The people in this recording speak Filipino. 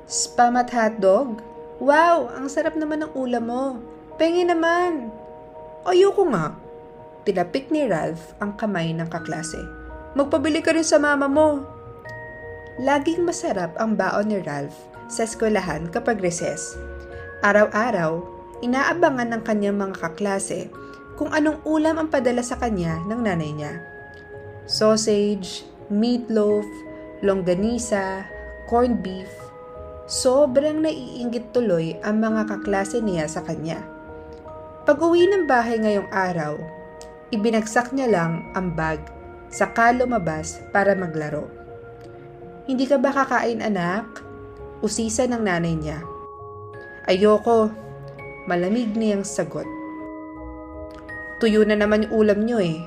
Spam at hotdog? Wow, ang sarap naman ng ulam mo. Pengi naman. Ayoko nga. Tinapik ni Ralph ang kamay ng kaklase. Magpabili ka rin sa mama mo. Laging masarap ang baon ni Ralph sa eskwelahan kapag recess. Araw-araw, inaabangan ng kanyang mga kaklase kung anong ulam ang padala sa kanya ng nanay niya. Sausage, meatloaf, longganisa, corned beef. Sobrang naiinggit tuloy ang mga kaklase niya sa kanya. Pag-uwi ng bahay ngayong araw, ibinagsak niya lang ang bag saka lumabas para maglaro. Hindi ka ba kakain, anak? Usisa ng nanay niya. Ayoko. Malamig niyang sagot. Tuyo na naman yung ulam niyo eh.